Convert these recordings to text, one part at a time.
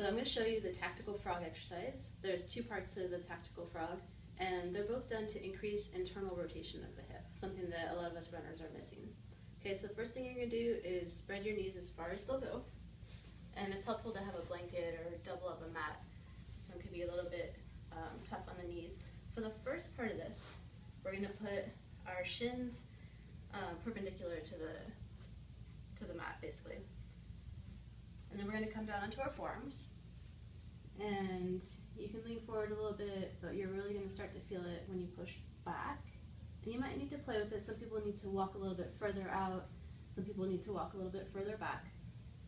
So I'm going to show you the tactical frog exercise. There's two parts to the tactical frog, and they're both done to increase internal rotation of the hip, something that a lot of us runners are missing. Okay, so the first thing you're going to do is spread your knees as far as they'll go, and it's helpful to have a blanket or double up a mat. This one could be a little bit tough on the knees. For the first part of this, we're going to put our shins perpendicular to the mat, basically. And then we're going to come down onto our forearms, and you can lean forward a little bit, but you're really going to start to feel it when you push back. And you might need to play with it. Some people need to walk a little bit further out, some people need to walk a little bit further back.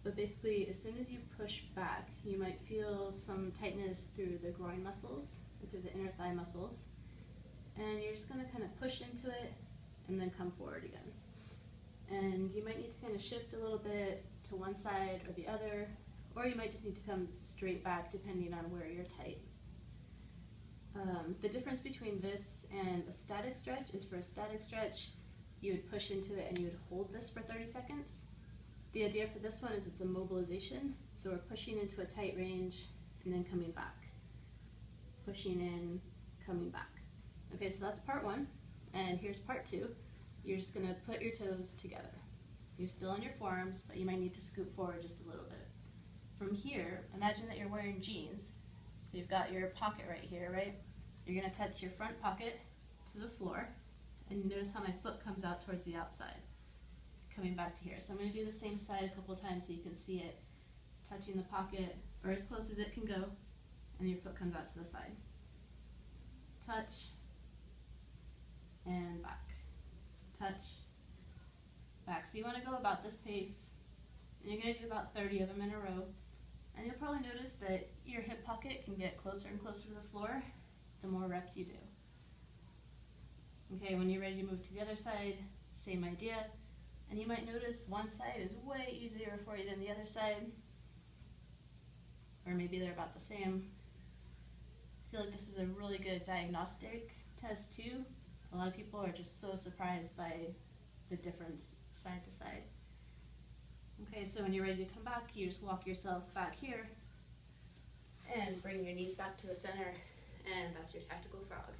But basically, as soon as you push back, you might feel some tightness through the groin muscles and through the inner thigh muscles. And you're just going to kind of push into it and then come forward again. And you might need to kind of shift a little bit to one side or the other, or you might just need to come straight back depending on where you're tight. The difference between this and a static stretch is, for a static stretch, you would push into it and you would hold this for 30 seconds. The idea for this one is it's a mobilization, so we're pushing into a tight range and then coming back. Pushing in, coming back. Okay, so that's part one, and here's part two. You're just going to put your toes together. You're still on your forearms, but you might need to scoot forward just a little bit. From here, imagine that you're wearing jeans. So you've got your pocket right here, right? You're going to touch your front pocket to the floor, and notice how my foot comes out towards the outside, coming back to here. So I'm going to do the same side a couple times so you can see it touching the pocket, or as close as it can go, and your foot comes out to the side. Touch, and back. Touch, back. So you want to go about this pace, and you're going to do about 30 of them in a row. And you'll probably notice that your hip pocket can get closer and closer to the floor the more reps you do. Okay, when you're ready to move to the other side, same idea. And you might notice one side is way easier for you than the other side, or maybe they're about the same. I feel like this is a really good diagnostic test too. A lot of people are just so surprised by the difference side to side. Okay, so when you're ready to come back, you just walk yourself back here and bring your knees back to the center, and that's your tactical frog.